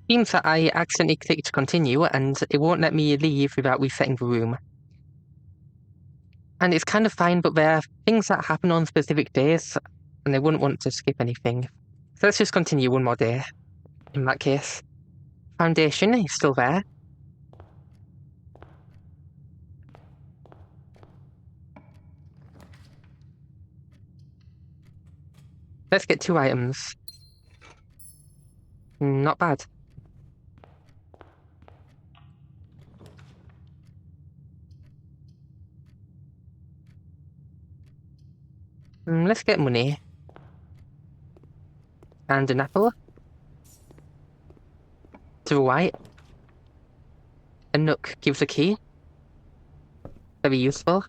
Seems that I accidentally clicked continue and it won't let me leave without resetting the room. And it's kind of fine, but there are things that happen on specific days and I wouldn't want to skip anything. So let's just continue one more day, in that case. Foundation is still there. Let's get 2 items. Not bad. Let's get money. And an apple. To the right. A nook gives a key. Very useful.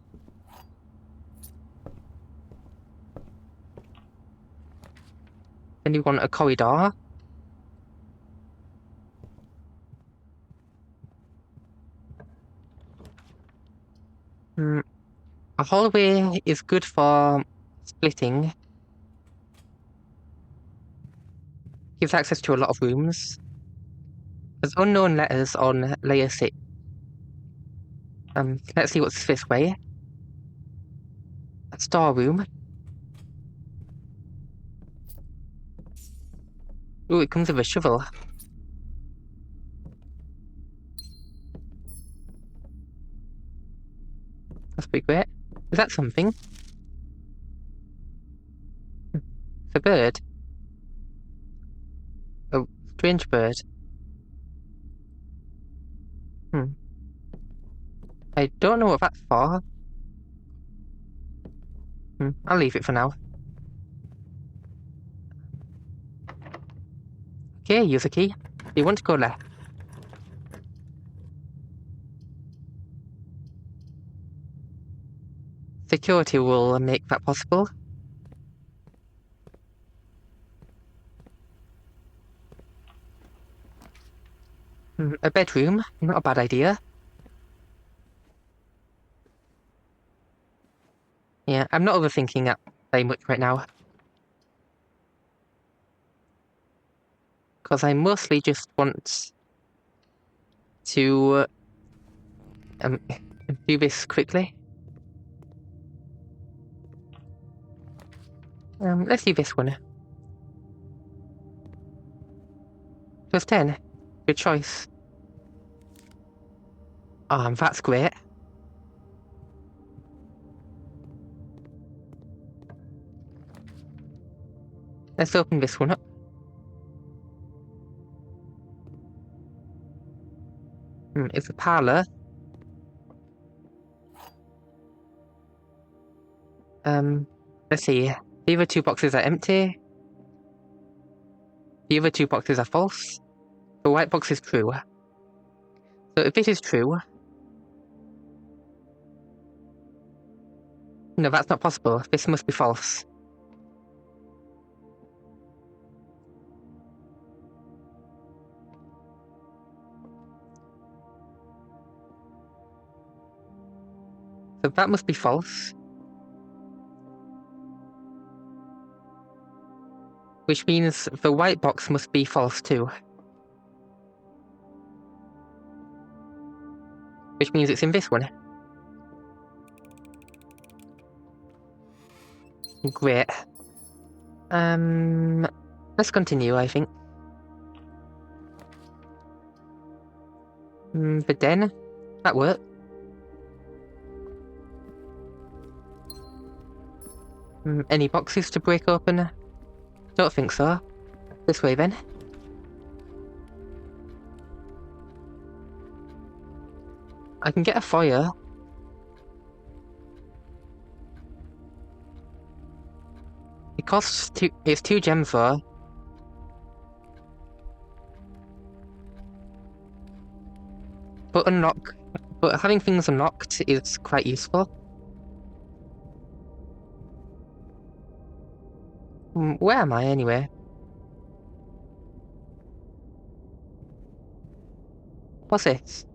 Then you want a corridor. A hallway is good for splitting. Gives access to a lot of rooms. There's unknown letters on layer 6. Let's see what's this way. A storeroom. Ooh, it comes with a shovel. That's pretty great. Is that something? It's a bird. A strange bird. I don't know what that's for. I'll leave it for now. Okay, use a key. You want to go left. Security will make that possible. A bedroom, not a bad idea. Yeah, I'm not overthinking that very much right now. Because I mostly just want to do this quickly. Let's do this one. Plus 10. Good choice. That's great. Let's open this one up. It's a parlor. Let's see. The other 2 boxes are empty. The other 2 boxes are false. The white box is true. So if this is true... No, that's not possible. This must be false. So that must be false. Which means the white box must be false too. Which means it's in this one. Great. Let's continue, I think. But then, that worked. Any boxes to break open? Don't think so. This way then. I can get a fire. It costs it's 2 gems though. But having things unlocked is quite useful. Where am I anyway? What's this?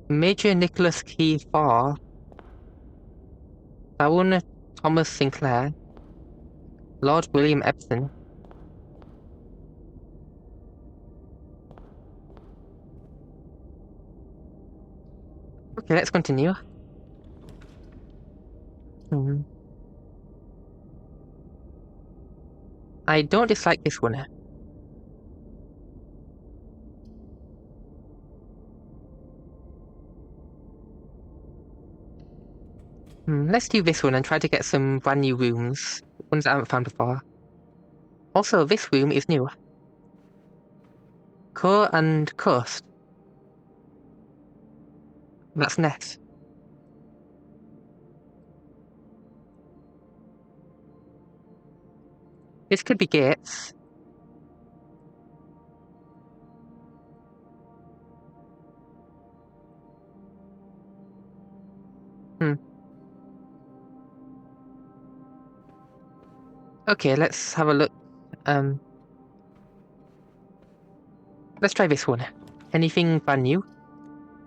Major Nicholas Key 4. Baron Thomas Sinclair. Lord William Epson. Okay, let's continue. I don't dislike this one. Let's do this one and try to get some brand new rooms. Ones I haven't found before. Also, this room is new. Core and coast. That's net. This could be gates. Hmm. Okay, let's have a look. Let's try this one. Anything brand new?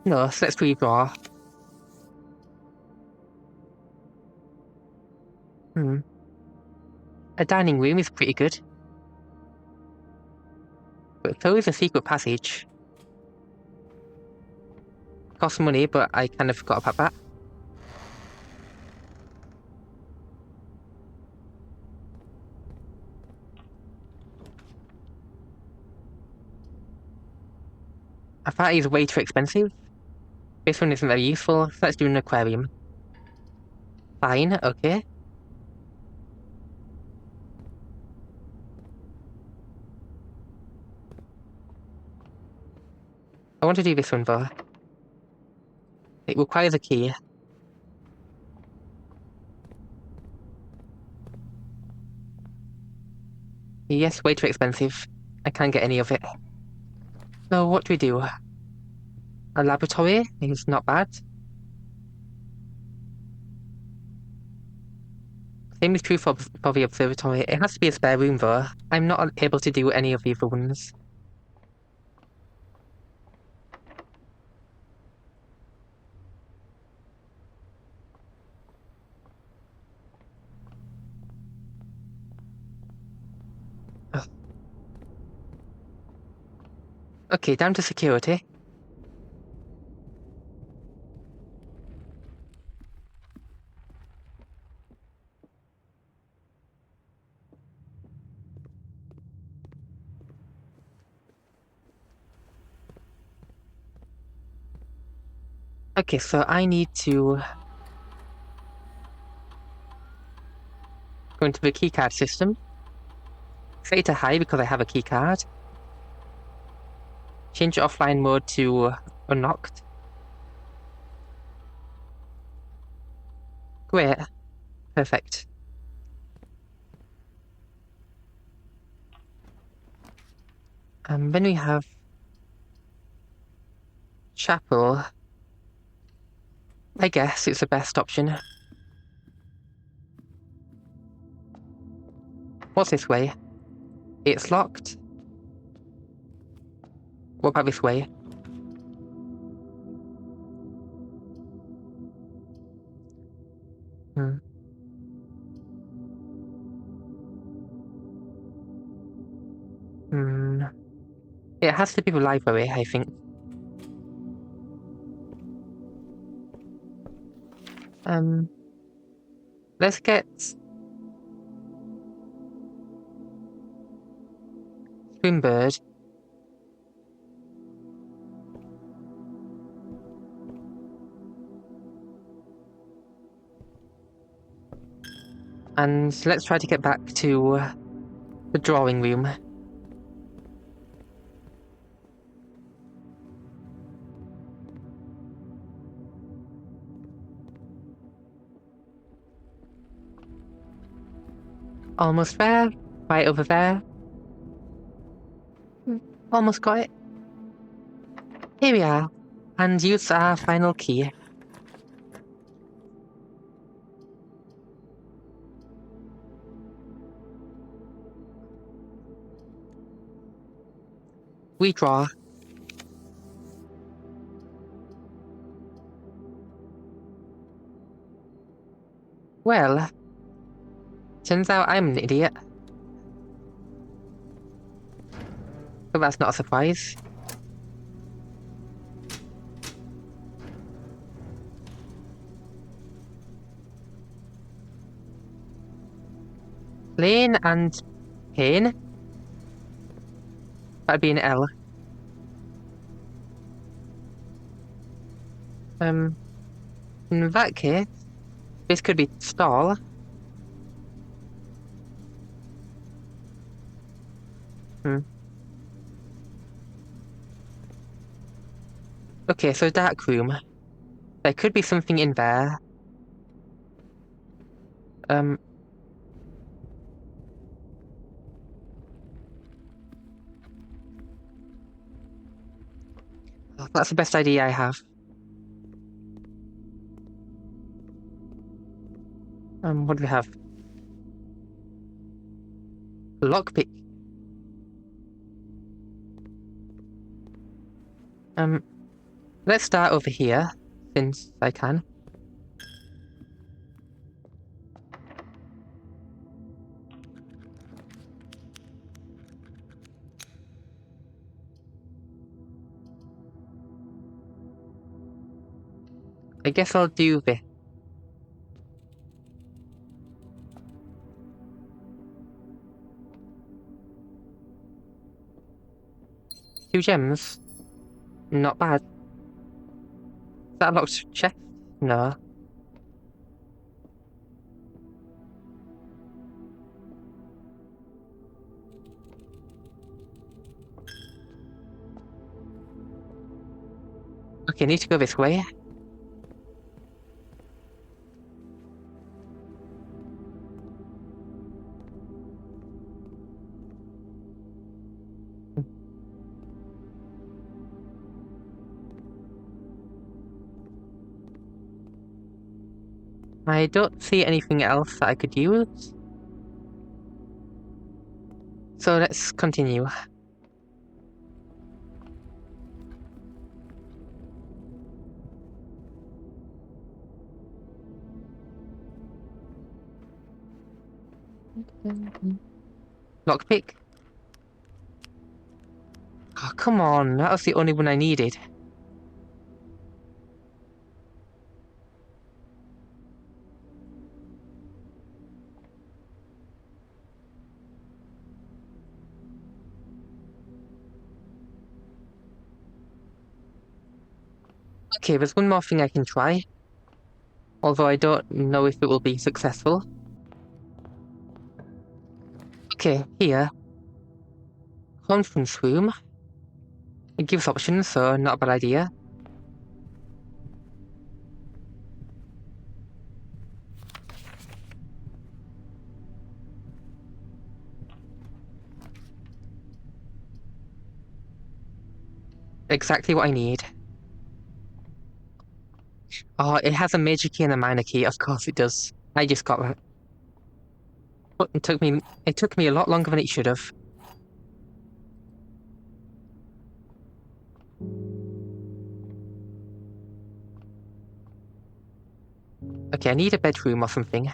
No, so let's redraw. A dining room is pretty good. But so is a secret passage. Costs money, but I kind of forgot about that. I thought it was way too expensive. This one isn't very useful, so let's do an aquarium. Fine, okay. I want to do this one though. It requires a key. Yes, way too expensive. I can't get any of it. So what do we do? A laboratory is not bad. Same is true for the observatory. It has to be a spare room though. I'm not able to do any of the other ones. Ugh. Okay, down to security. Okay, so I need to go into the keycard system. Say to hi because I have a keycard. Change offline mode to unlocked. Great. Perfect. Then we have chapel. I guess it's the best option. What's this way? It's locked. What about this way? Hmm. Hmm. It has to be the library, I think. Let's get Swimbird. And let's try to get back to the drawing room. Almost there. Right over there. Almost got it. Here we are. And use our final key. We draw. Well, turns out I'm an idiot. But that's not a surprise. Plane and pane. That'd be an L. In that case, this could be stall. Hmm. Okay, so dark room. There could be something in there. Um. That's the best idea I have. What do we have? Lockpick. Let's start over here, since I can. I guess I'll do this. Two gems. Not bad. Is that a locked chest? No. Okay, need to go this way. I don't see anything else that I could use. So let's continue. Lockpick. Oh, come on. That was the only one I needed. Okay, there's one more thing I can try. Although I don't know if it will be successful. Okay, here. Conference room. It gives options, so not a bad idea. Exactly what I need. Oh, it has a major key and a minor key. Of course it does. I just got that. But it took me a lot longer than it should have. Okay, I need a bedroom or something.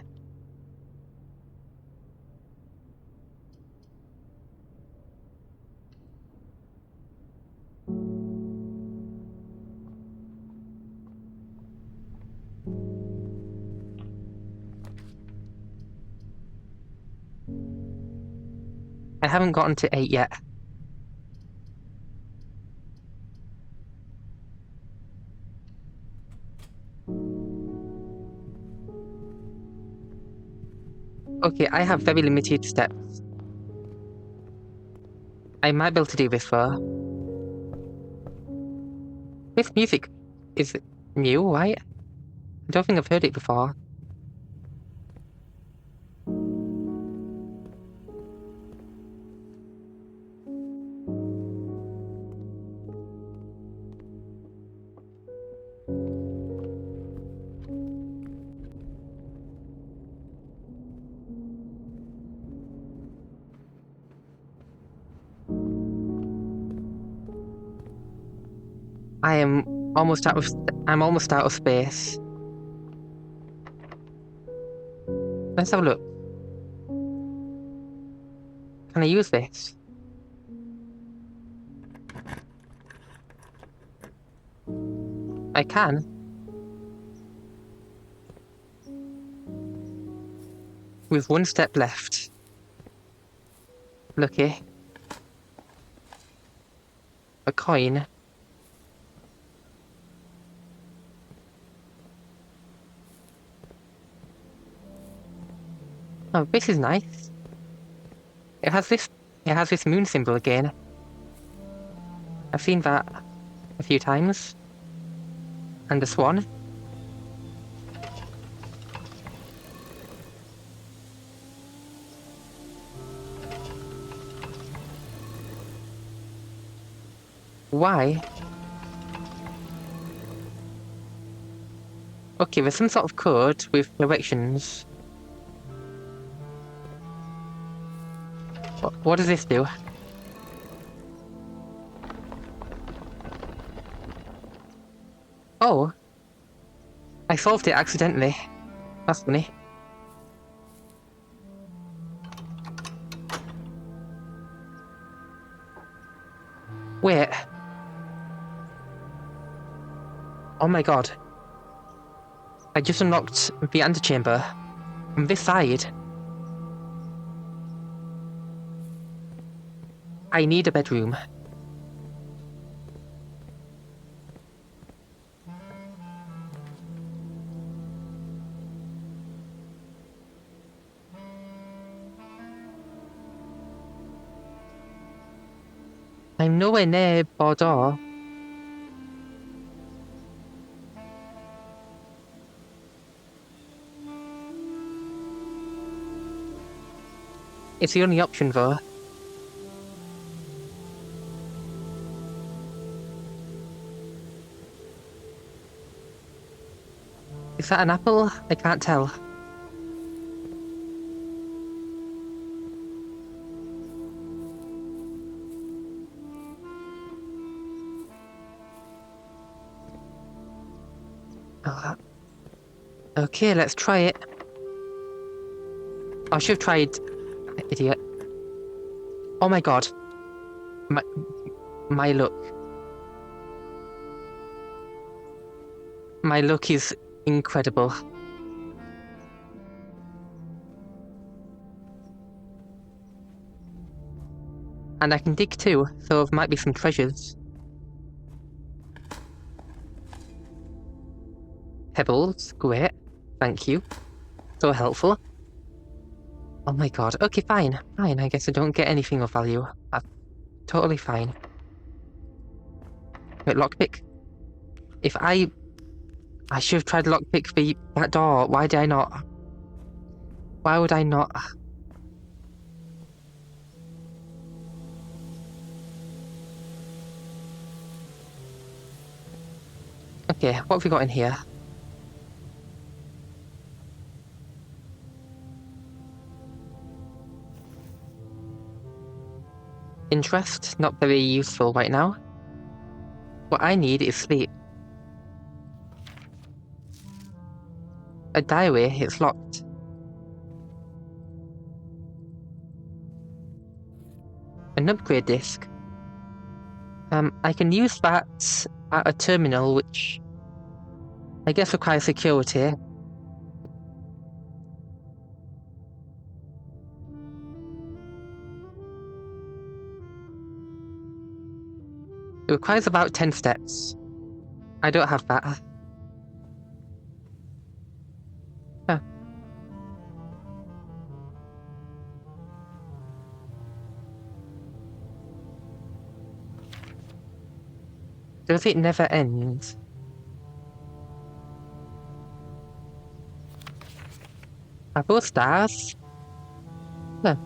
I haven't gotten to 8 yet. Okay, I have very limited steps. I might be able to do this though. This music is new, right? I don't think I've heard it before. I'm almost out of space. Let's have a look. Can I use this? I can. With one step left. Lucky. A coin. Oh, this is nice. It has this. It has this moon symbol again. I've seen that a few times. And the swan. Why? Okay, there's some sort of code with directions. What does this do? Oh. I solved it accidentally. That's funny. Wait. Oh my god. I just unlocked the antechamber from this side. I need a bedroom. I'm nowhere near Bordeaux. It's the only option though. Is that an apple? I can't tell. Oh, okay, let's try it. I should have tried... Idiot. Oh my god. My luck. My luck is incredible. And I can dig too, so there might be some treasures. Pebbles, great. Thank you. So helpful. Oh my god. Okay, fine. Fine, I guess I don't get anything of value. That's totally fine. Wait, lockpick? If I should have tried lockpick for that door. Why did I not? Why would I not? Okay, what have we got in here? Interest, not very useful right now. What I need is sleep. A diary, it's locked. An upgrade disc. I can use that at a terminal, which I guess requires security. It requires about 10 steps. I don't have that. Huh. Does it never end? Are those stars? Huh.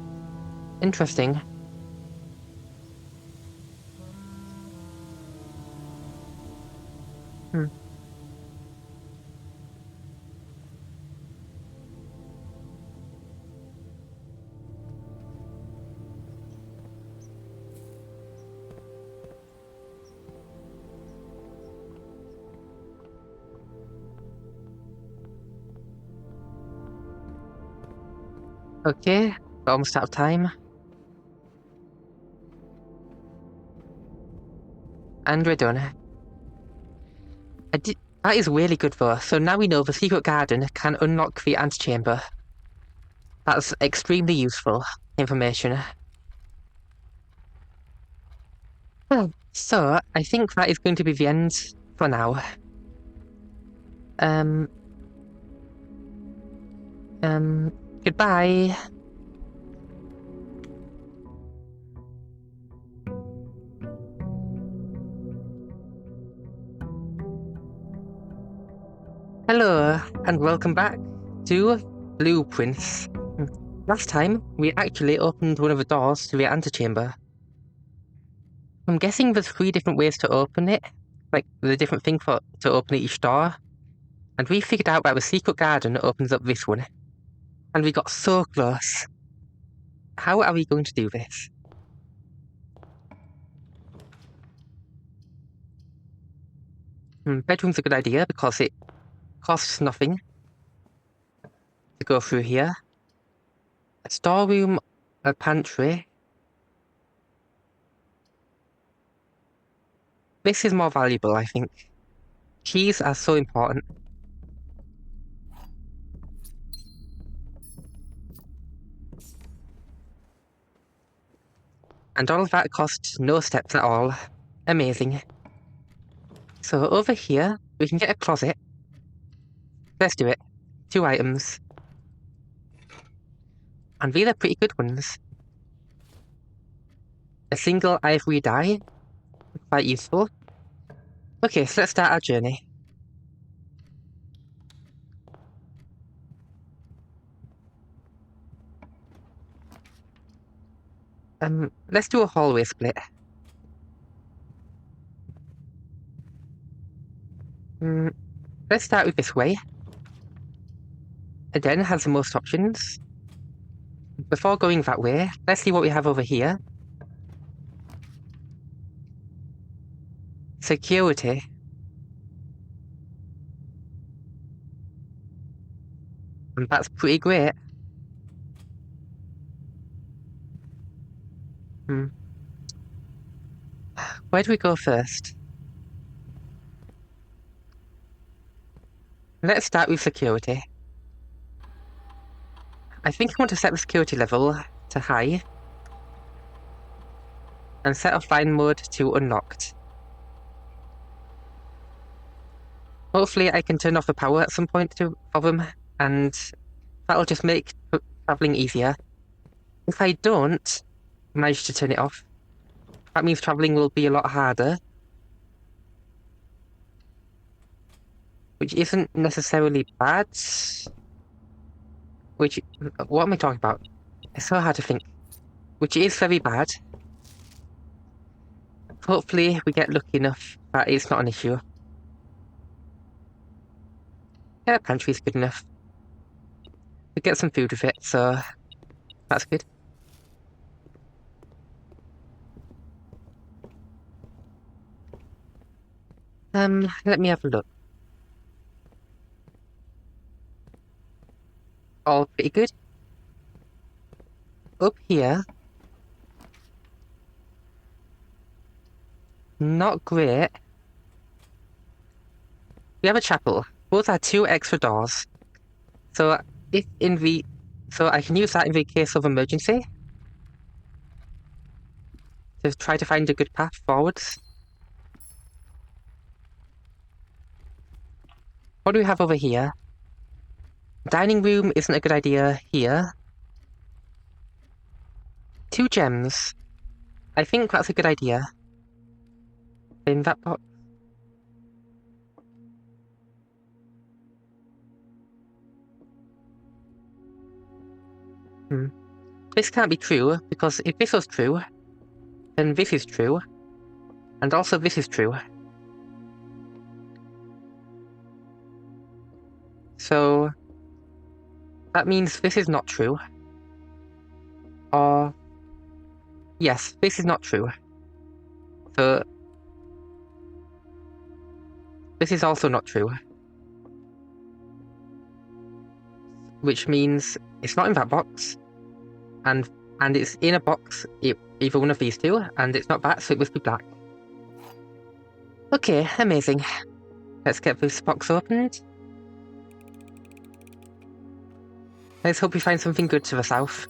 Interesting. Hmm. Okay, we're almost out of time. And we're done. That is really good though. So now we know the secret garden can unlock the antechamber. That's extremely useful information. Oh, so, I think that is going to be the end for now. Um, Goodbye. Hello, and welcome back to Blueprints. Last time, we actually opened one of the doors to the antechamber. I'm guessing there's 3 different ways to open it, like the different thing to open each door. And we figured out that the secret garden opens up this one. And we got so close. How are we going to do this? Bedroom's a good idea because it costs nothing to go through here. A storeroom, a pantry. This is more valuable, I think. Keys are so important. And all of that cost no steps at all. Amazing. So over here, we can get a closet. Let's do it. 2 items. And these are pretty good ones. A single ivory die. Quite useful. Okay, so let's start our journey. Let's do a hallway split. Let's start with this way. Again, has the most options. Before going that way, let's see what we have over here. Security. And that's pretty great. Where do we go first? Let's start with security. I think I want to set the security level to high. And set offline mode to unlocked. Hopefully I can turn off the power at some point for them, and that'll just make travelling easier. If I don't manage to turn it off, that means travelling will be a lot harder. Which isn't necessarily bad. What am I talking about? It's so hard to think. Which is very bad. Hopefully we get lucky enough that it's not an issue. Yeah, pantry's good enough. We get some food with it, so that's good. Let me have a look. All pretty good. Up here. Not great. We have a chapel. Both are 2 extra doors. So so I can use that in the case of emergency. To try to find a good path forwards. What do we have over here? Dining room isn't a good idea here. 2 gems. I think that's a good idea. In that box. This can't be true, because if this was true, then this is true. And also this is true. So that means this is not true. Or yes, this is not true. So this is also not true. Which means it's not in that box. And it's in a box, either one of these 2, and it's not that, so it must be black. Okay, amazing. Let's get this box opened. Let's hope we find something good to the south.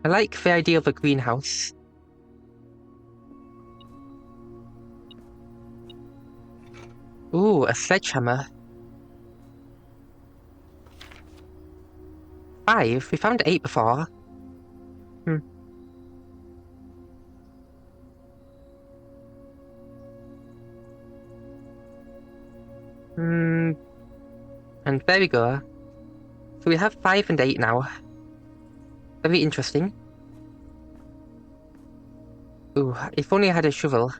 I like the idea of a greenhouse. Ooh, a sledgehammer. 5? We found 8 before. Hmm. Hmm. And there we go. So we have 5 and 8 now. Very interesting. Ooh, if only I had a shovel.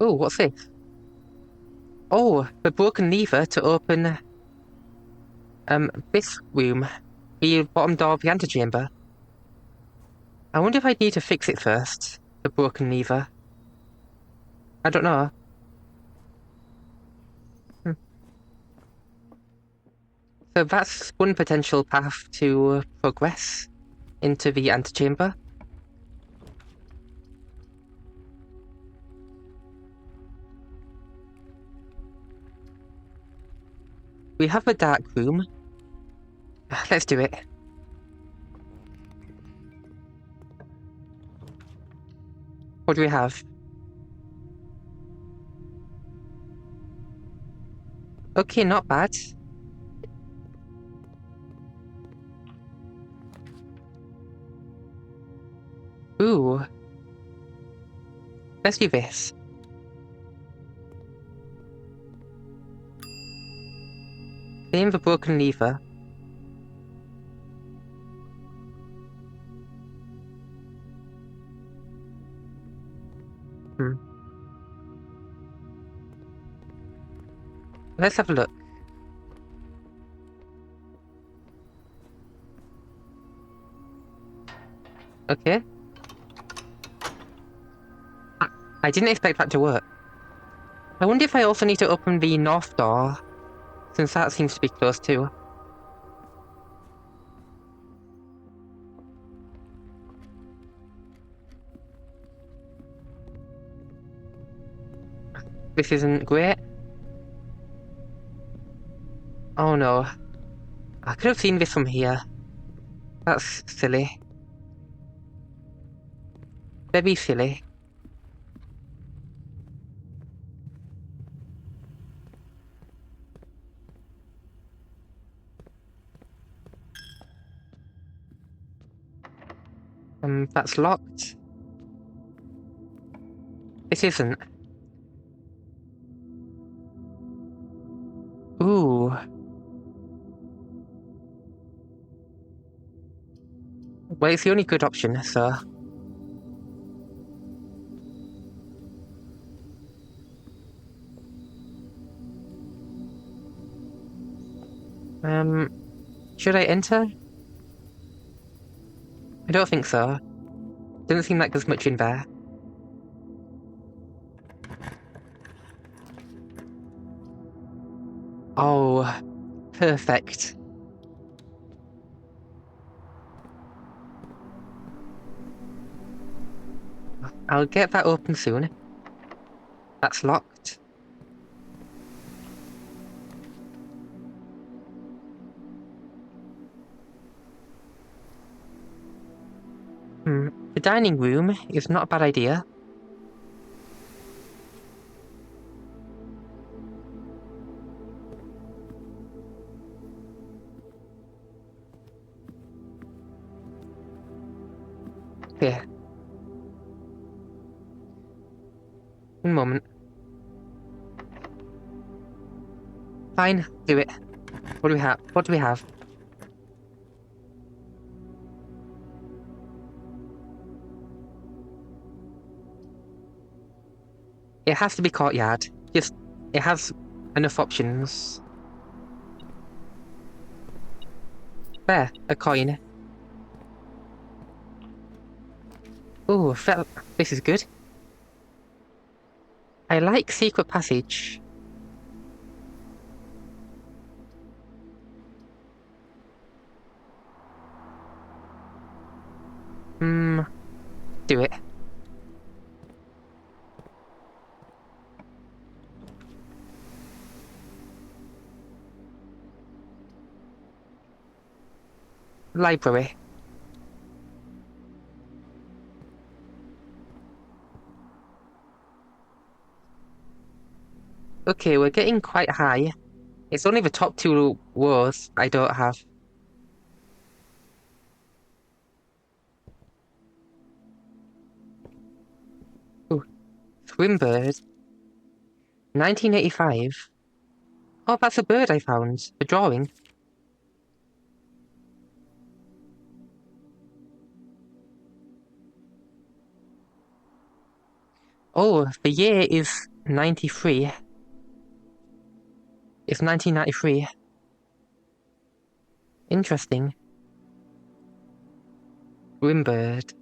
Oh, what's this? Oh, the broken lever to open, this room. The bottom door of the antechamber. I wonder if I need to fix it first. The broken lever. I don't know. Hmm. So that's one potential path to progress into the antechamber. We have a dark room. Let's do it. What do we have? Okay, not bad. Ooh. Let's do this. Claim the broken lever. Hmm. Let's have a look. Okay. I didn't expect that to work. I wonder if I also need to open the north door, since that seems to be closed too. This isn't great. Oh no. I could have seen this from here. That's silly. Very silly. That's locked. It isn't. Ooh. Well, it's the only good option, so... Should I enter? I don't think so. Doesn't seem like there's much in there. Oh, perfect. I'll get that open soon. That's locked. The dining room is not a bad idea. Here. One moment. Fine, do it. What do we have? What do we have? It has to be courtyard. Just, it has enough options. There, a coin. Ooh, this is good. I like secret passage. Do it. Library. Okay, we're getting quite high. It's only the top two rows I don't have. Ooh, Swimbird. 1985. Oh, that's a bird I found. A drawing. Oh, the year is 93. It's 1993. Interesting. Swimbird.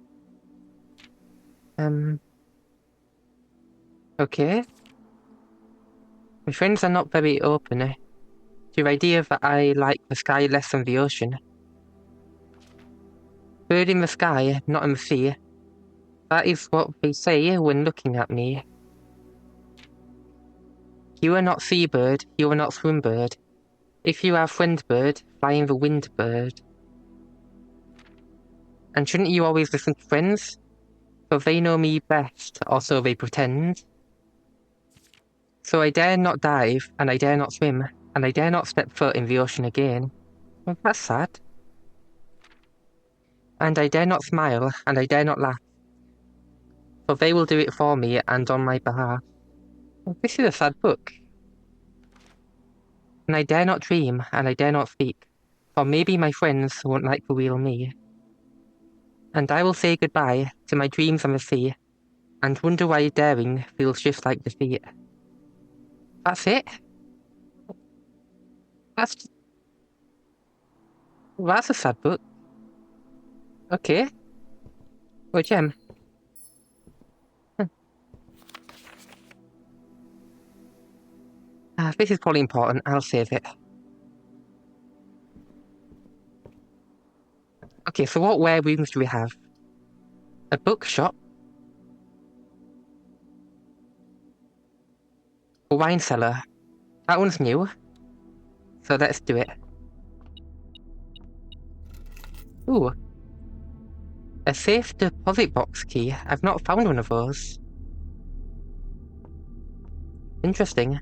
Okay. My friends are not very open to the idea that I like the sky less than the ocean. Bird in the sky, not in the sea. That is what they say when looking at me. You are not seabird, you are not swimbird. If you are friend-bird, fly in the wind, bird. And shouldn't you always listen to friends? For they know me best, or so they pretend. So I dare not dive, and I dare not swim, and I dare not step foot in the ocean again. Well, that's sad. And I dare not smile, and I dare not laugh. For they will do it for me and on my behalf. Well, this is a sad book. And I dare not dream, and I dare not speak. For maybe my friends won't like the real me. And I will say goodbye to my dreams on the sea, and wonder why daring feels just like defeat. That's it? That's a sad book. Okay. Oh, gem. This is probably important. I'll save it. Okay, so what rare rooms do we have? A bookshop. A wine cellar. That one's new. So let's do it. Ooh. A safe deposit box key. I've not found one of those. Interesting.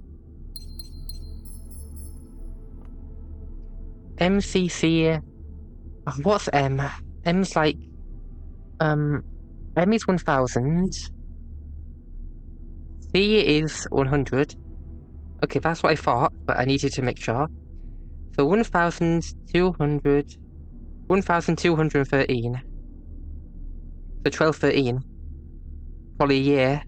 MCC. What's M? M's like... M is 1000. C is 100. Okay, that's what I thought, but I needed to make sure. So 1200... 1213. So 1213. Probably a year.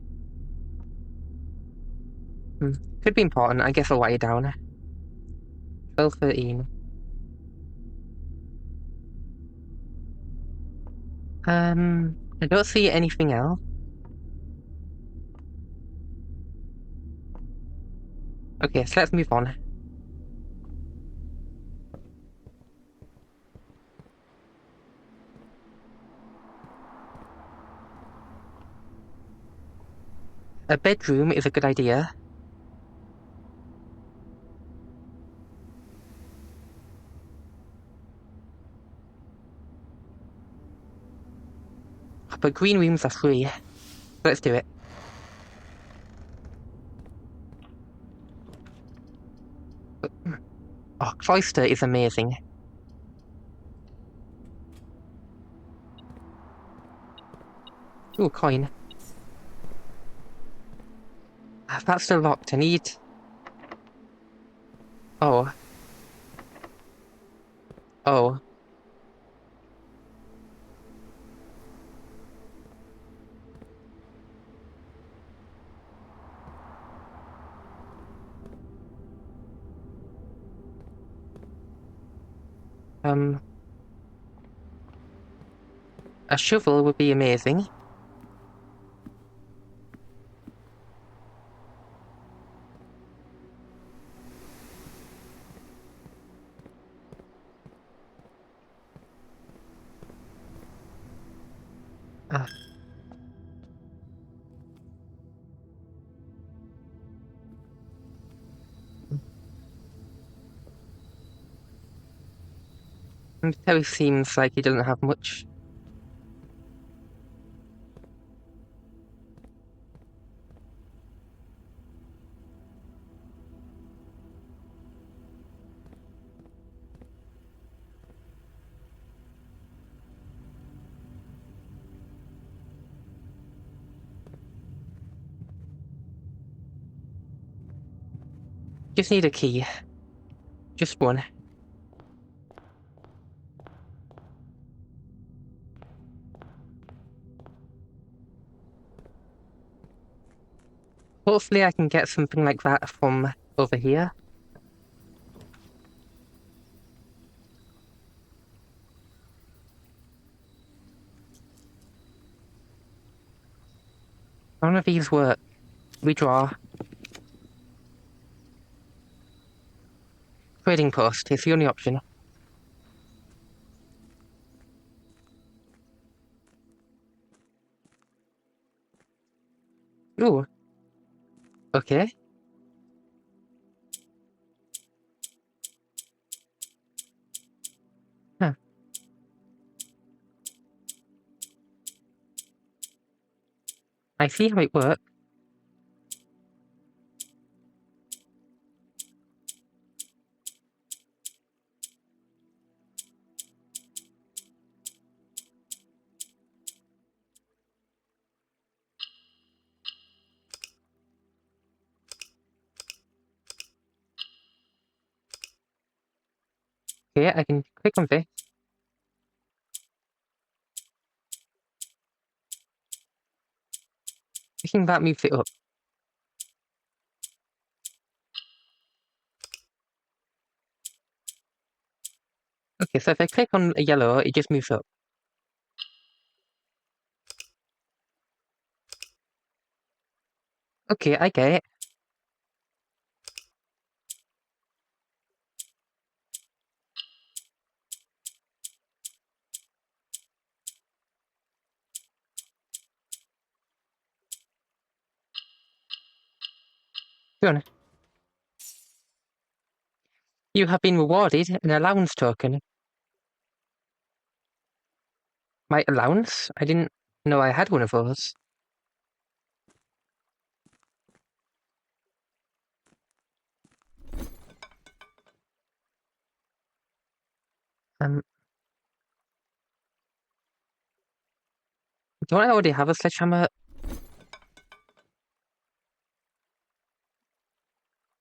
Could be important. I guess I'll write it down. 1213. I don't see anything else. Okay, so let's move on. A bedroom is a good idea. But green rooms are free. Let's do it. Oh, cloister is amazing. Ooh, coin. That's still locked. I need... Oh. Oh. A shovel would be amazing. Uh, And Terry seems like he doesn't have much. Just need a key. Just one. Hopefully I can get something like that from over here. None of these work. Redraw. Trading post is the only option. Ooh. Okay. Huh. I see how it works. Okay, I can click on this. Clicking that moves it up. Okay, so if I click on a yellow, it just moves up. Okay, I get it. Done. You have been rewarded an allowance token. My allowance? I didn't know I had one of those. Don't I already have a sledgehammer?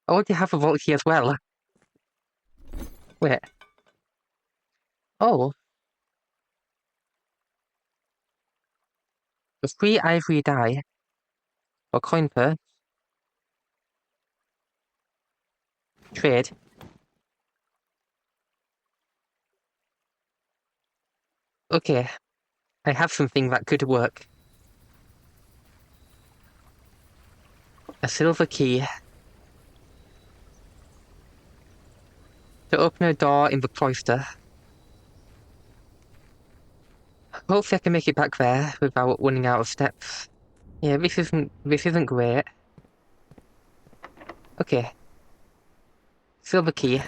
I already have a vault key as well. Wait. Oh. The free ivory die. Or coin purse. Trade. Okay. I have something that could work. A silver key. To open a door in the cloister. Hopefully I can make it back there without running out of steps. Yeah, this isn't great. Okay. Silver key.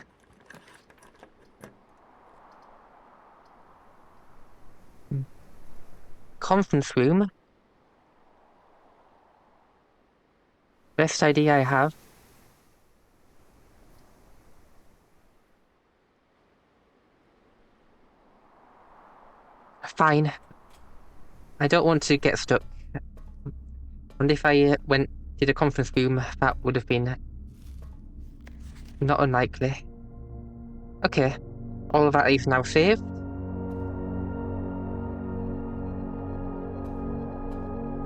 Conference room. Best idea I have. Fine. I don't want to get stuck. And if I went to the conference room, that would have been not unlikely. Okay. All of that is now saved.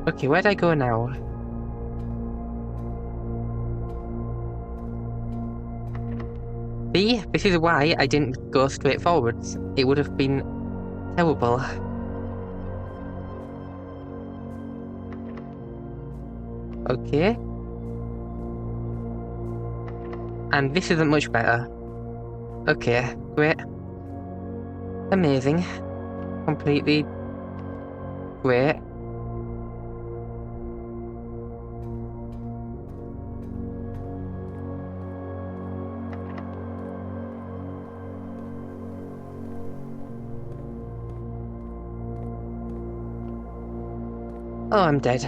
Okay, where'd I go now? See? This is why I didn't go straight forwards. It would have been terrible. Okay. And this isn't much better. Okay, great. Amazing. Completely great. Oh, I'm dead.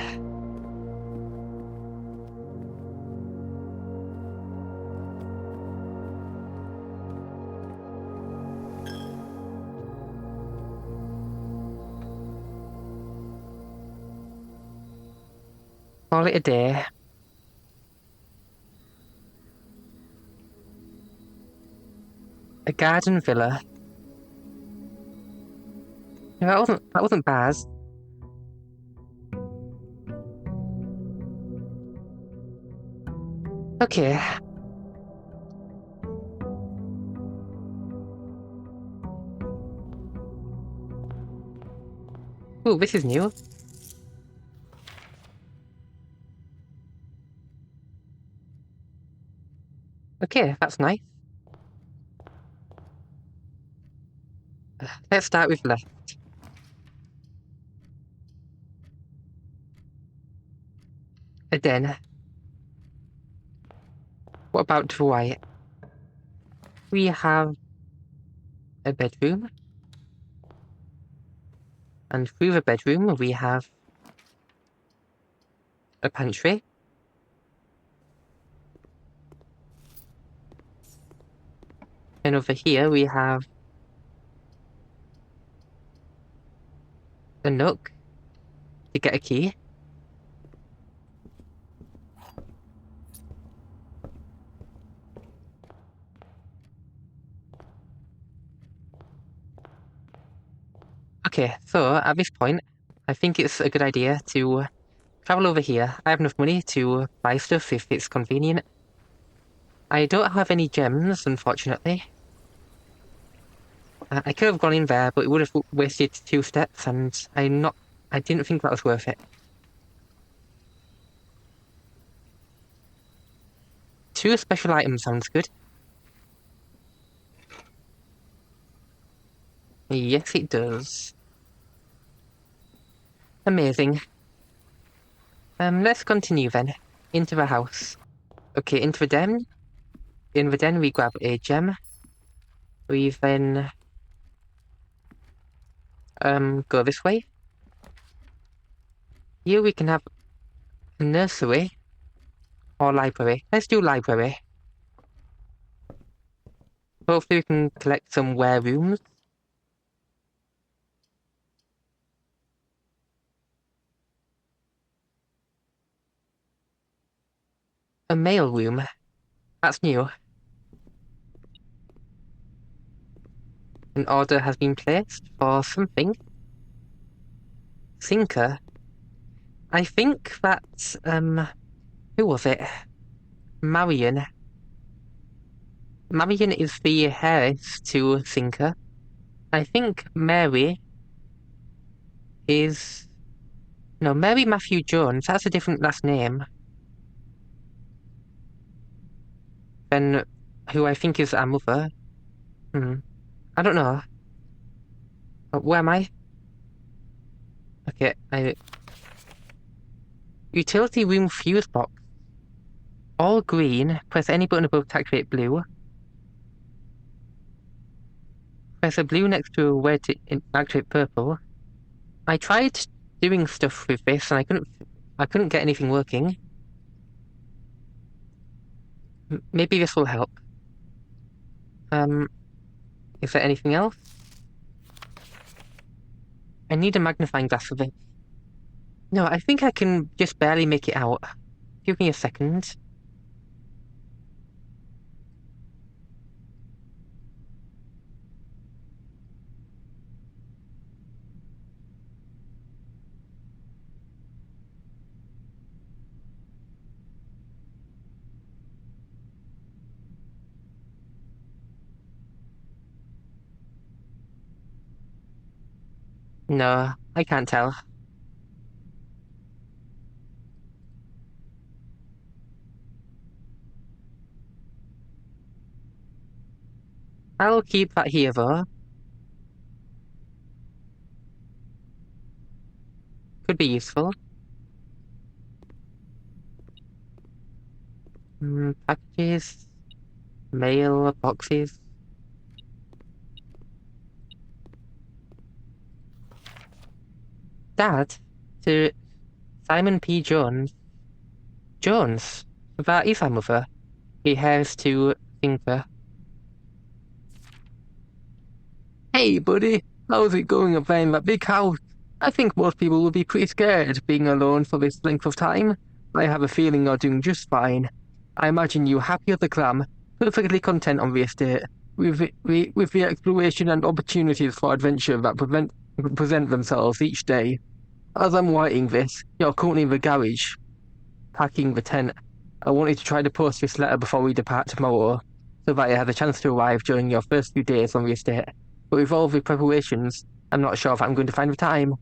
Call it a day. A garden villa. No, that wasn't bad. Okay. Ooh, this is new. Okay, that's nice. Let's start with left. A den. What about to right? We have a bedroom. And through the bedroom, we have a pantry. And over here, we have a nook to get a key. Okay, so at this point, I think it's a good idea to travel over here. I have enough money to buy stuff if it's convenient. I don't have any gems, unfortunately. I could have gone in there, but it would have wasted 2 steps, and I didn't think that was worth it. 2 special items sounds good. Yes, it does. Amazing. Let's continue then. Into the house. Okay, into the den. In the den, we grab a gem. We then go this way. Here we can have a nursery or library. Let's do library. Hopefully we can collect some rare rooms. A mail room. That's new. An order has been placed for something. Thinker. I think that, who was it? Marion. Marion is the heiress to Thinker. I think Mary is... No, Mary Matthew Jones. That's a different last name than who I think is our mother. I don't know. Where am I? Okay, Utility room fuse box. All green. Press any button above to activate blue. Press a blue next to a red to activate purple. I tried doing stuff with this and I couldn't get anything working. Maybe this will help. Is there anything else? I need a magnifying glass for this. No, I think I can just barely make it out. Give me a second. No, I can't tell. I'll keep that here though. Could be useful. Packages, mail, boxes. Dad, to Simon P. Jones. Jones? That is our mother. He has to thinker. Hey, buddy. How's it going up there in that big house? I think most people will be pretty scared being alone for this length of time. I have a feeling you're doing just fine. I imagine you happy as a clam, perfectly content on the estate, with the exploration and opportunities for adventure that present themselves each day. As I'm writing this, you're currently in the garage, packing the tent. I wanted to try to post this letter before we depart tomorrow, so that it has a chance to arrive during your first few days on the estate. But with all the preparations, I'm not sure if I'm going to find the time.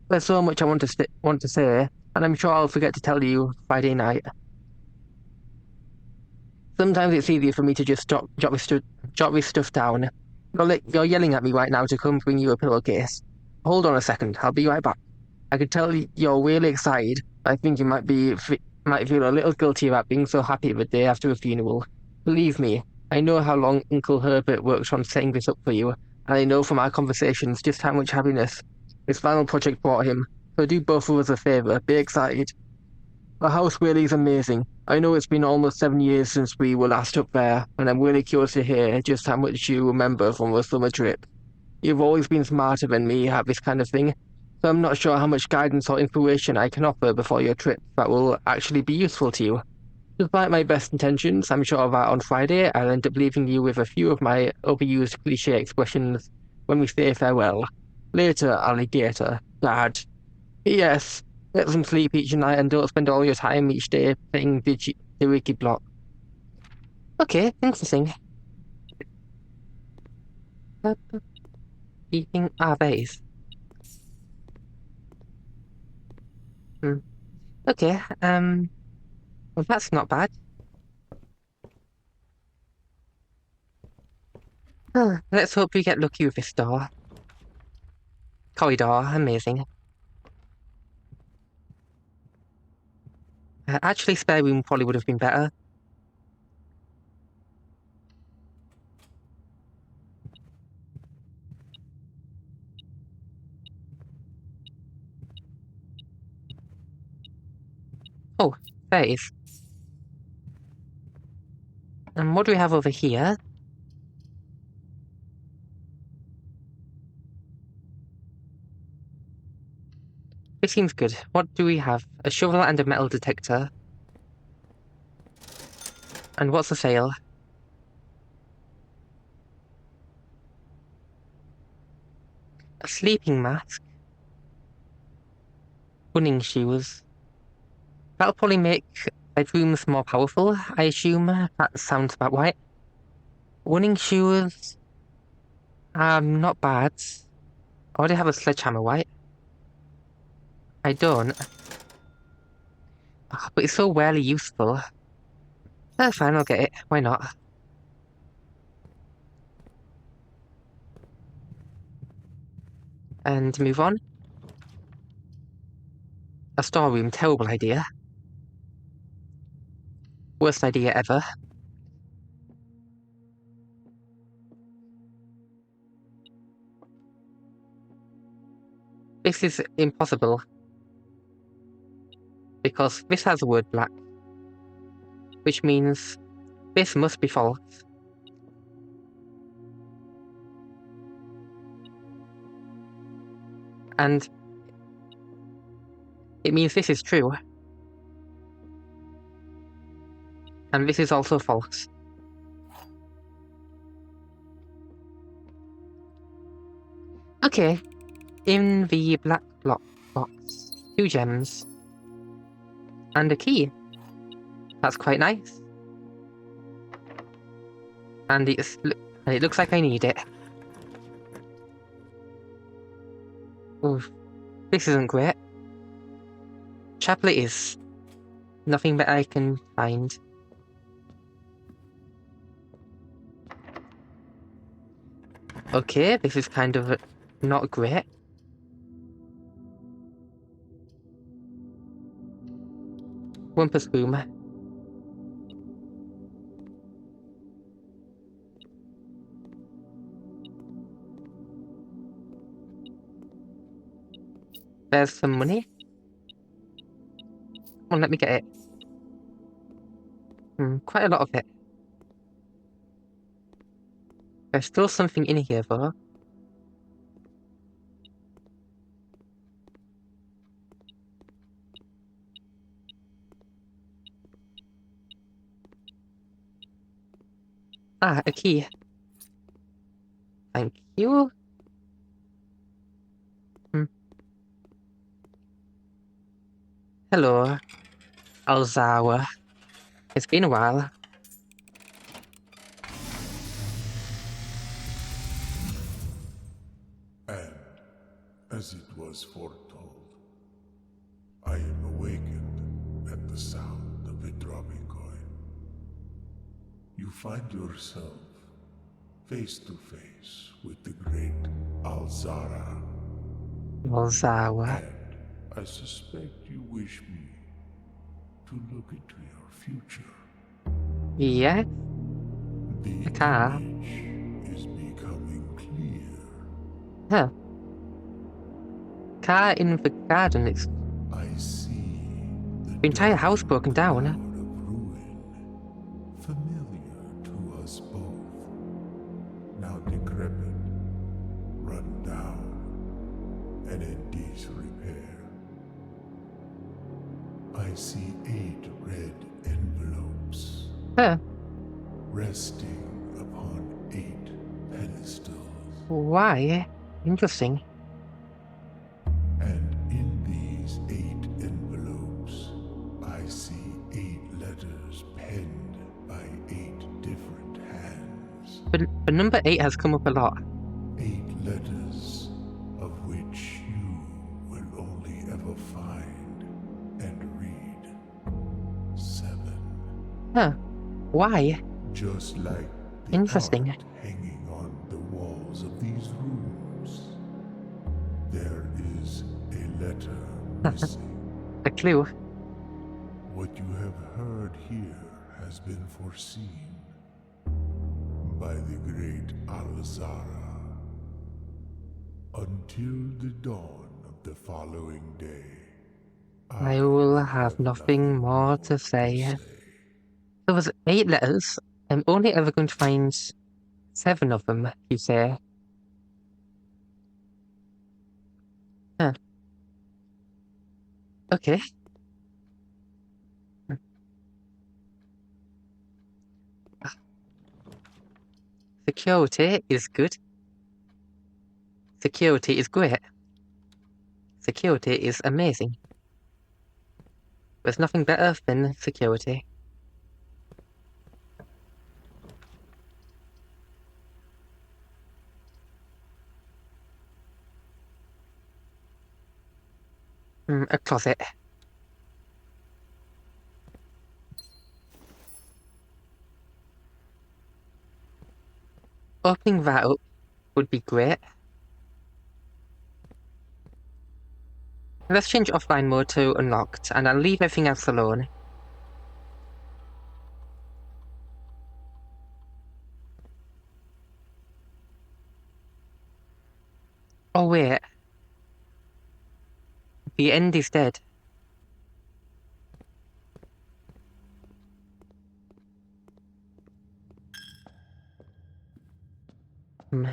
There's so much I want to say, and I'm sure I'll forget to tell you Friday night. Sometimes it's easier for me to just jot this stuff down. You're yelling at me right now to come bring you a pillowcase. Hold on a second, I'll be right back. I could tell you're really excited. I think you might feel a little guilty about being so happy the day after a funeral. Believe me, I know how long Uncle Herbert worked on setting this up for you, and I know from our conversations just how much happiness this final project brought him. So do both of us a favor, be excited. The house really is amazing. I know it's been almost 7 years since we were last up there, and I'm really curious to hear just how much you remember from the summer trip. You've always been smarter than me at this kind of thing, so I'm not sure how much guidance or inspiration I can offer before your trip that will actually be useful to you. Despite my best intentions, I'm sure that on Friday I'll end up leaving you with a few of my overused cliche expressions when we say farewell. Later, alligator. Dad. Yes, get some sleep each night and don't spend all your time each day playing the wiki block. Okay, thanks for saying. Eating our base. Okay, well, that's not bad. Let's hope we get lucky with this door. Corridor, amazing. Actually, spare room probably would have been better. Oh, there it is. And what do we have over here? This seems good. What do we have? A shovel and a metal detector. And what's the sale? A sleeping mask. Running shoes. That'll probably make bedrooms more powerful, I assume. That sounds about right. Running shoes. Not bad. I already have a sledgehammer, right? I don't. But it's so rarely useful. That's fine, I'll get it. Why not? And move on. A storeroom, terrible idea. Worst idea ever. This is impossible. Because this has the word black. Which means this must be false. And it means this is true. And this is also false. Okay. In the black block box, 2 gems. And a key. That's quite nice. And it looks like I need it. Oof. This isn't great. Chapel it is. Nothing that I can find. Okay, this is kind of not great. Rumpus boom. There's some money. on, let me get it. Quite a lot of it. There's still something in here, though. Ah, a key. Thank you. Hello, Alzawa. It's been a while. And, as it was foretold, I am awakened at the sound of a dropping coin. You find yourself face to face with the great Alzara, Alzawa. and I suspect you wish me to look into your future. Yeah? The A car? image is becoming clear. Huh. Car in the garden. It's I see the entire house broken down. cloud of ruin, familiar to us both, now decrepit, run down, and in disrepair. I see 8 red envelopes Huh. resting upon 8 pedestals, Why? Interesting. and in these 8 envelopes, I see 8 letters penned by 8 different hands. But number 8 has come up a lot. 8 letters of which you will only ever find and read 7. Huh. Why? Just like the Interesting. art hanging on the walls of these rooms, there is a letter missing. A clue. What you have heard here has been foreseen by the great Alzara. Until the dawn of the following day, I will have nothing more to say. There was 8 letters. I'm only ever going to find 7 of them, you say. Huh. Okay. Security is good. Security is great. Security is amazing. There's nothing better than security. A closet. Opening that up would be great. Let's change offline mode to unlocked, and I'll leave everything else alone. Oh wait. The end is dead.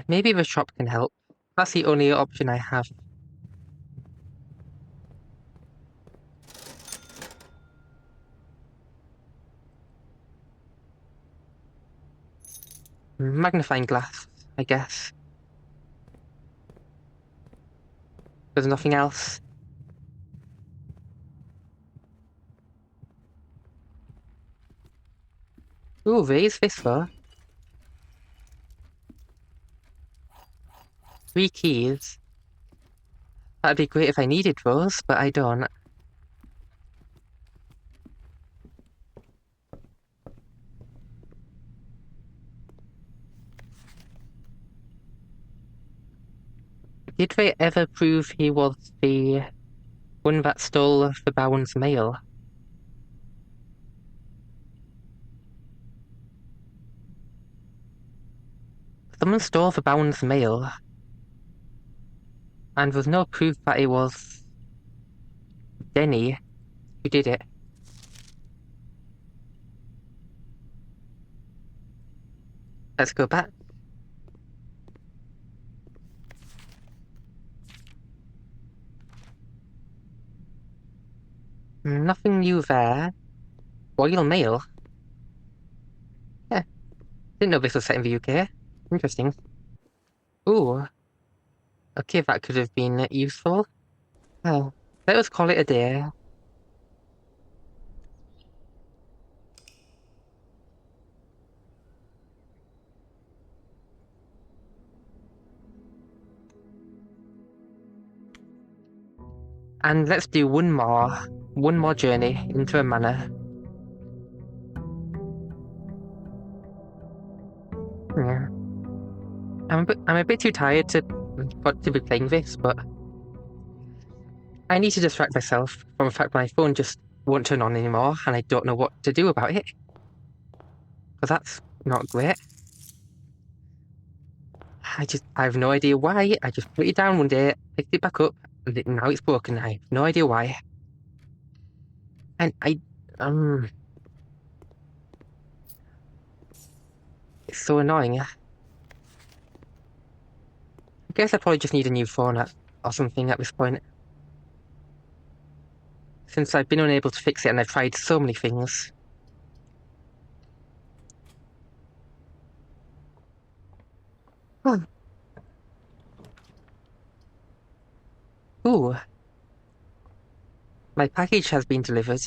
Maybe the shop can help. That's the only option I have. Magnifying glass, I guess. There's nothing else. Ooh, there is this though. 3 keys. That'd be great if I needed those, but I don't. Did they ever prove he was the one that stole the Baron's mail? Someone stole the Baron's mail, and there's no proof that it was Denny who did it. Let's go back. Nothing new there. Royal Mail? Yeah, didn't know this was set in the UK. Interesting. Ooh. Okay, that could have been useful. Well, let us call it a day. And let's do one more journey into a manor. Yeah. I'm a bit too tired to be playing this, but I need to distract myself from the fact my phone just won't turn on anymore, and I don't know what to do about it. Because that's not great. I have no idea why. I just put it down one day, picked it back up, and now it's broken. I have no idea why. And it's so annoying. I guess I probably just need a new phone or something at this point. Since I've been unable to fix it and I've tried so many things. Oh. Ooh. My package has been delivered.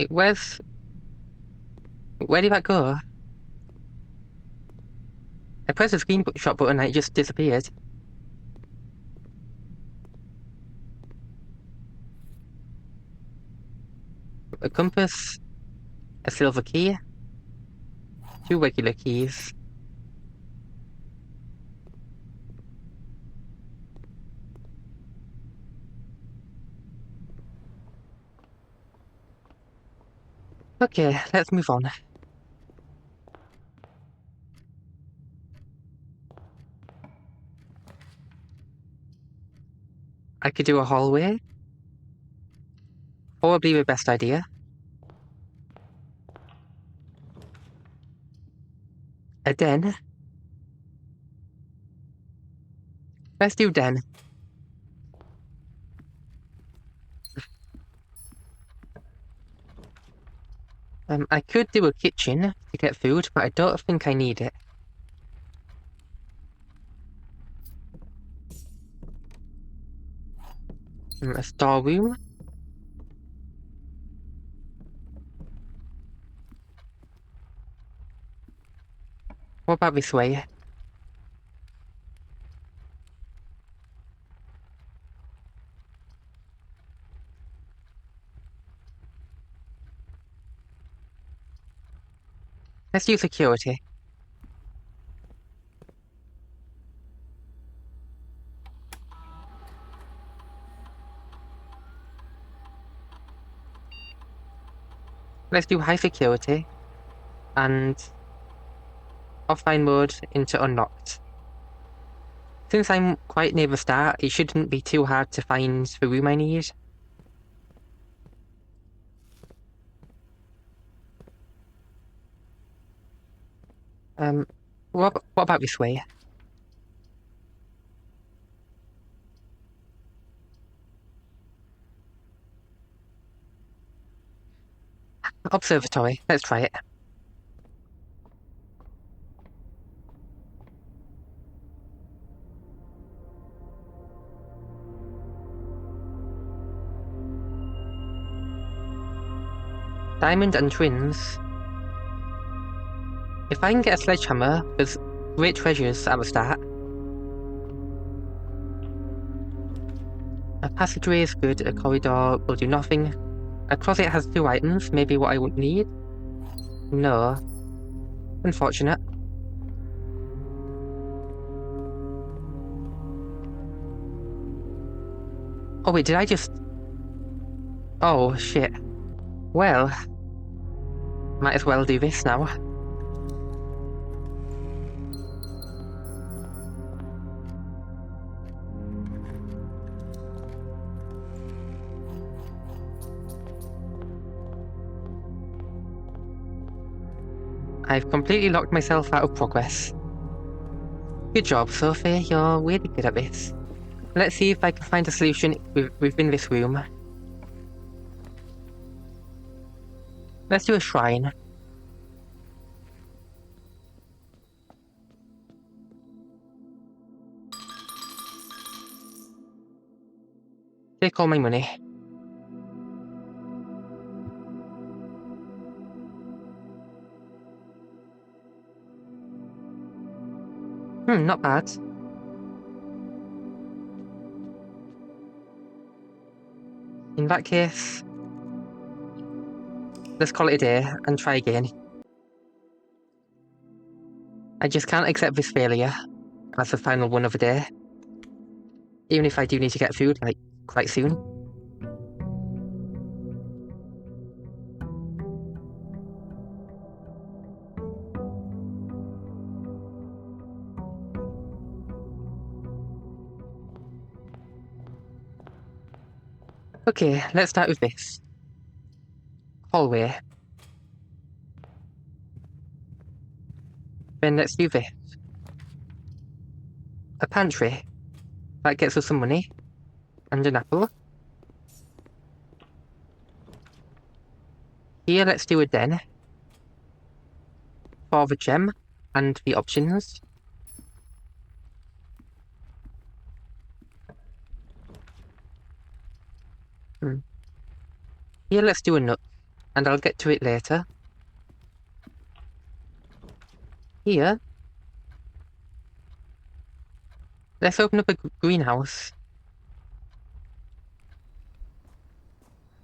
Where did that go? I pressed the screenshot button and it just disappeared. A compass, a silver key, 2 regular keys. Okay, let's move on. I could do a hallway. Probably the best idea. A den. Let's do den. I could do a kitchen to get food, but I don't think I need it. A storeroom. What about this way? Let's do security. Let's do high security. And offline mode into unlocked. Since I'm quite near the start, it shouldn't be too hard to find the room I need. What about this way? Observatory, let's try it. Diamond and twins. If I can get a sledgehammer, there's great treasures at the start. A passageway is good, a corridor will do nothing. A closet has 2 items, maybe what I would need? No. Unfortunate. Oh wait, did I just... Oh shit. Well... Might as well do this now. I've completely locked myself out of progress. Good job, Sophie. You're really good at this. Let's see if I can find a solution within this room. Let's do a shrine. Take all my money. Not bad. In that case, let's call it a day and try again. I just can't accept this failure as the final one of the day. Even if I do need to get food, like, quite soon. Okay, let's start with this. Hallway. Then let's do this. A pantry. That gets us some money. And an apple. Here, let's do a den. For the gem and the options. Here, let's do a nut. And I'll get to it later. Here, let's open up a greenhouse.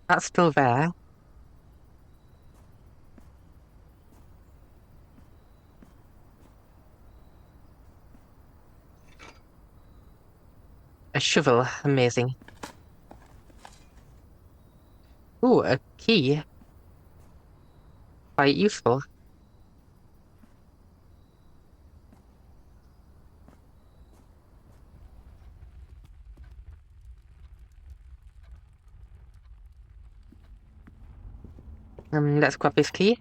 That's still there. A shovel, amazing. Ooh, a key. Quite useful. Let's grab this key.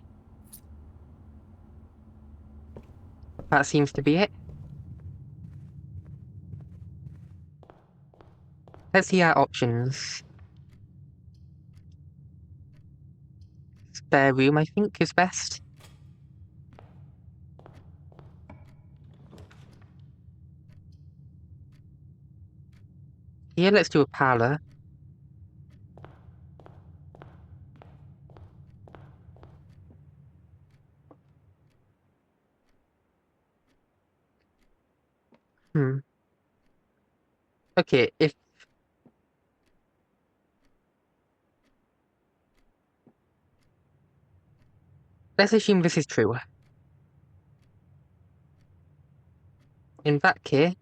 That seems to be it. Let's see our options. Spare room, I think, is best. Here, let's do a parlor. Okay, if... Let's assume this is true. In that case,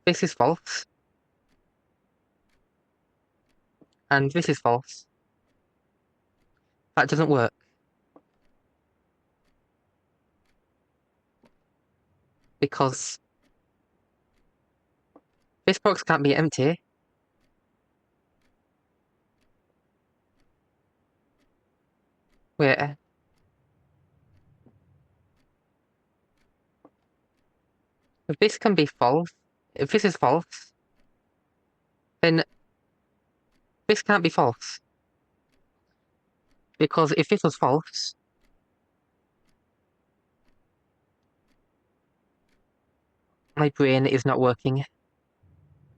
this is false. And this is false. That doesn't work. Because this box can't be empty. Wait. If this can be false, if this is false, then this can't be false. Because if this was false, my brain is not working.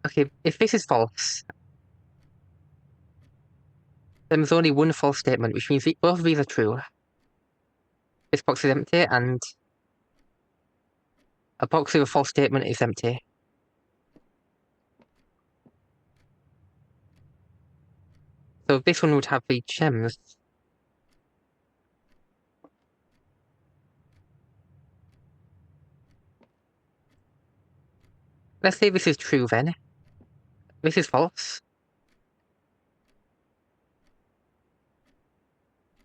Okay, if this is false, then there's only one false statement, which means both of these are true. This box is empty, and a box with a false statement is empty. So this one would have the gems. Let's say this is true then. This is false.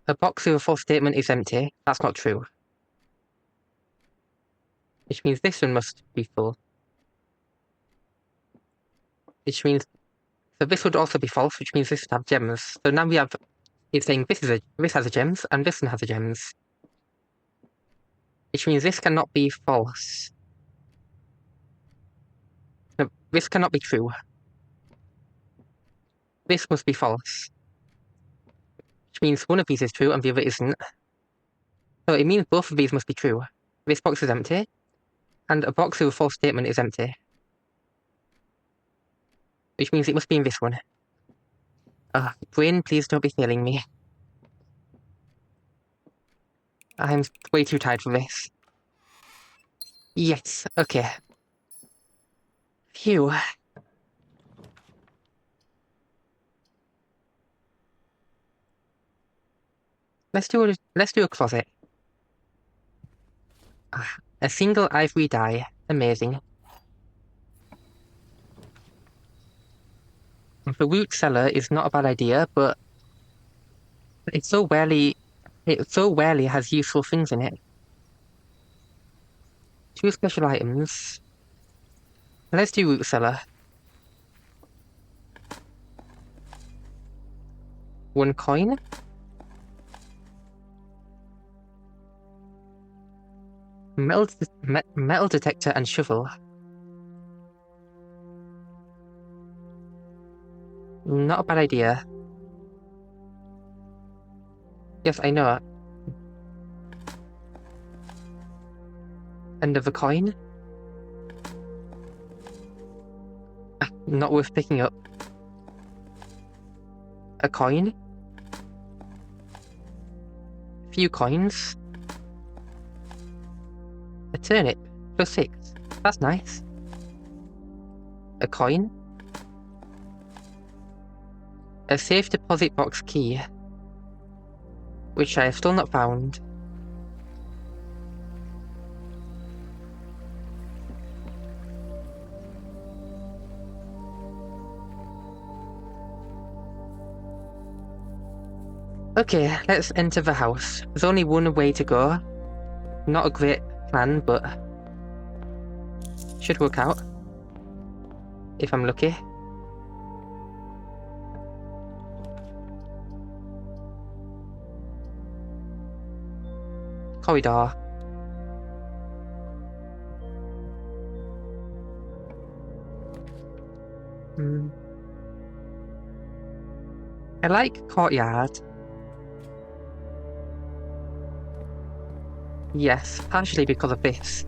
A box with a false statement is empty. That's not true. Which means this one must be full. Which means... So this would also be false, which means this would have gems. So now we have... It's saying this has a gems, and this one has a gems. Which means this cannot be false. No, this cannot be true. This must be false. Which means one of these is true and the other isn't. So it means both of these must be true. This box is empty, and a box with a false statement is empty. Which means it must be in this one. Brain, please don't be failing me. I'm way too tired for this. Yes, okay. Phew. Let's do a closet. A single ivory die. Amazing. The root cellar is not a bad idea, but it so rarely has useful things in it. 2 special items. Let's do root cellar. 1 coin. Metal detector and shovel. Not a bad idea. Yes, I know. Another coin? Not worth picking up. A coin? Few coins? A turnip. +6. That's nice. A coin? A safe deposit box key. Which I have still not found. Okay, let's enter the house. There's only one way to go. Not a great plan, but should work out. If I'm lucky. Corridor. I like courtyard. Yes, partially because of this.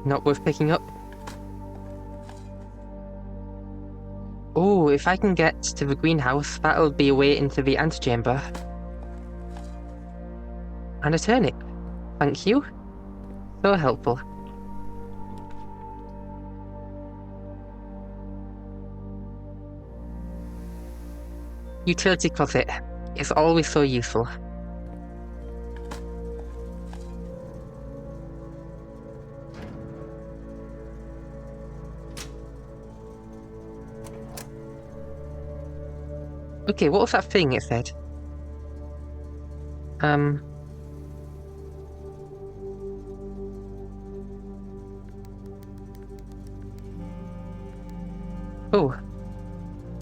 Not worth picking up. Oh, if I can get to the greenhouse, that'll be a way into the antechamber. And a turnip. Thank you. So helpful. Utility closet. It's always so useful. Okay, what was that thing it said? Oh.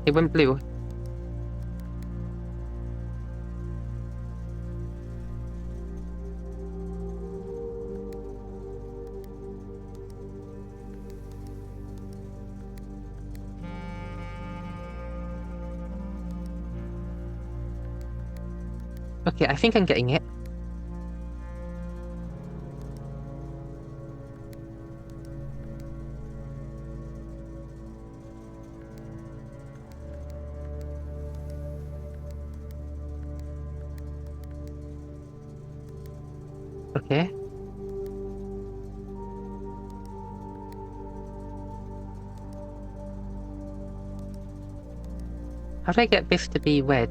It went blue. Okay, I think I'm getting it. Okay. How do I get this to be red?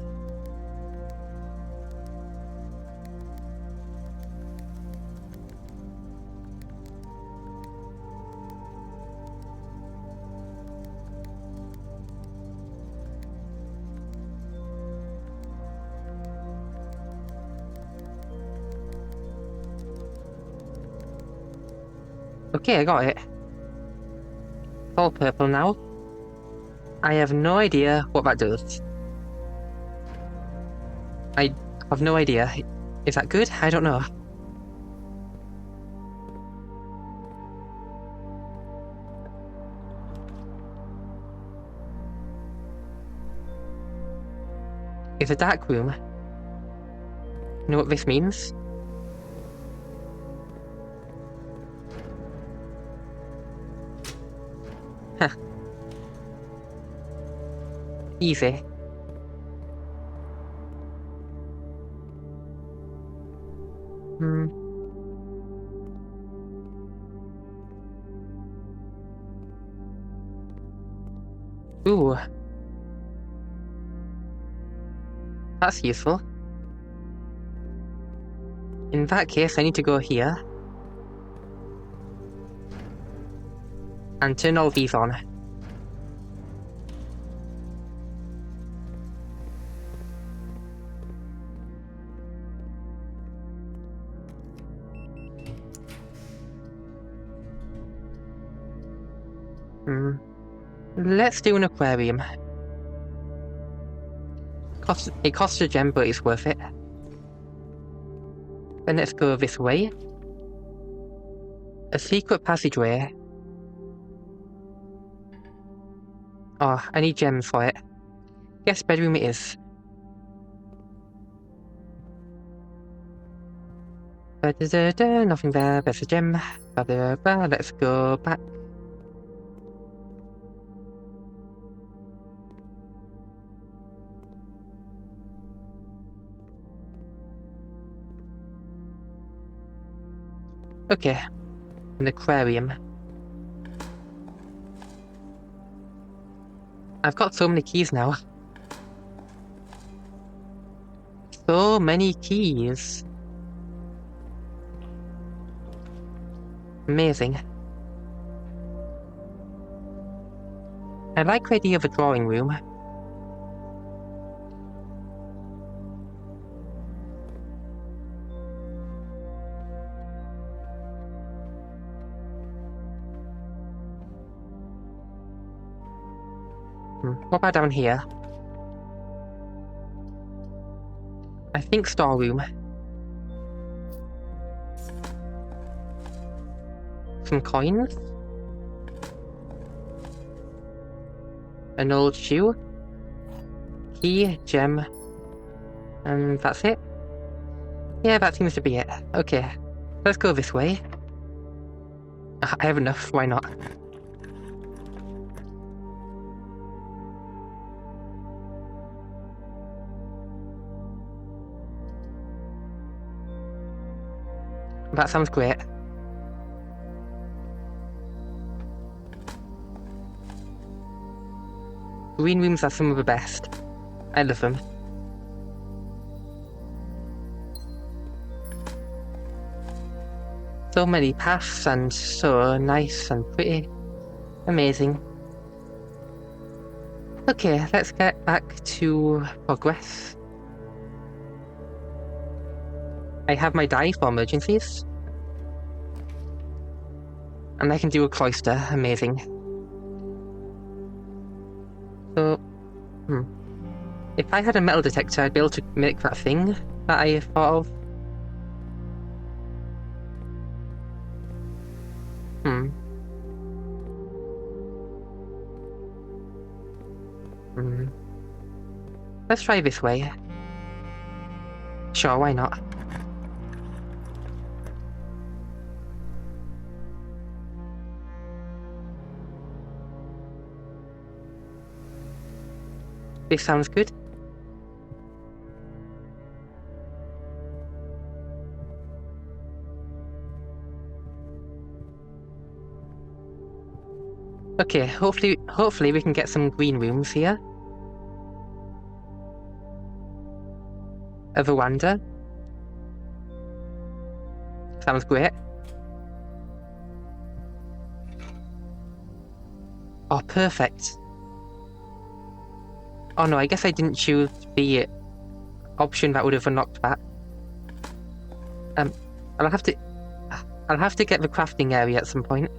Okay, I got it. It's all purple now. I have no idea what that does. I have no idea. Is that good? I don't know. It's a dark room. You know what this means? Huh. Easy. Hmm. Ooh. That's useful. In that case, I need to go here. And turn all these on. Hmm. Let's do an aquarium. It costs a gem, but it's worth it. Then let's go this way. A secret passageway. Oh, I need gems for it. Guest bedroom it is. Da-da-da-da, nothing there, there's a gem. Ba-da-ba, let's go back. Okay, an aquarium. I've got so many keys now. So many keys. Amazing. I like the idea of a drawing room. What about down here? I think storeroom. Some coins? An old shoe? Key, gem, and that's it? Yeah, that seems to be it. Okay, let's go this way. I have enough, why not? That sounds great. Green rooms are some of the best. I love them. So many paths and so nice and pretty. Amazing. Okay, let's get back to progress. I have my die for emergencies. And I can do a cloister, amazing. So, if I had a metal detector, I'd be able to make that thing that I thought of. Let's try this way. Sure, why not? This sounds good. Okay, hopefully we can get some green rooms here. A veranda. Sounds great. Oh, perfect. Oh no, I guess I didn't choose the option that would have unlocked that. I'll have to get the crafting area at some point.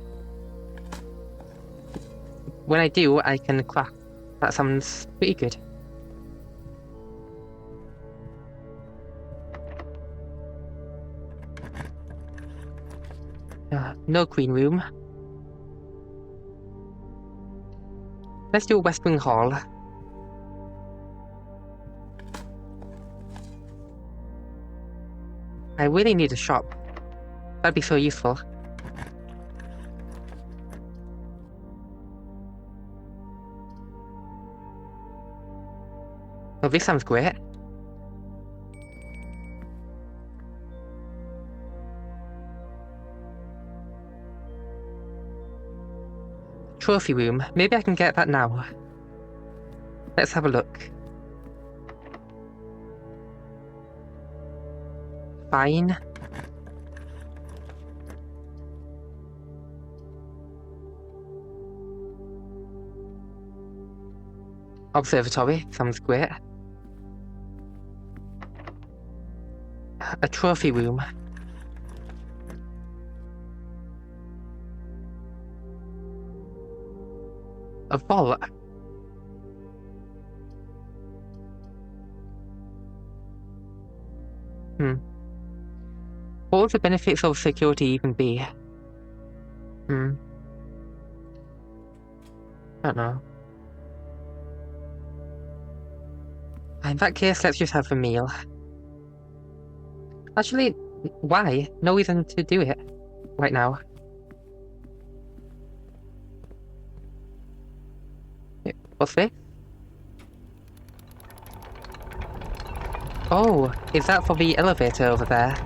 When I do, I can craft. That sounds pretty good. no queen room. Let's do a Western Hall. I really need a shop. That'd be so useful. Oh, this sounds great. Trophy room. Maybe I can get that now. Let's have a look. Fine. Observatory. Sounds great. A trophy room. A vault. What would the benefits of security even be? I don't know. In that case, let's just have a meal. Actually, why? No reason to do it right now. What's this? Oh, is that for the elevator over there?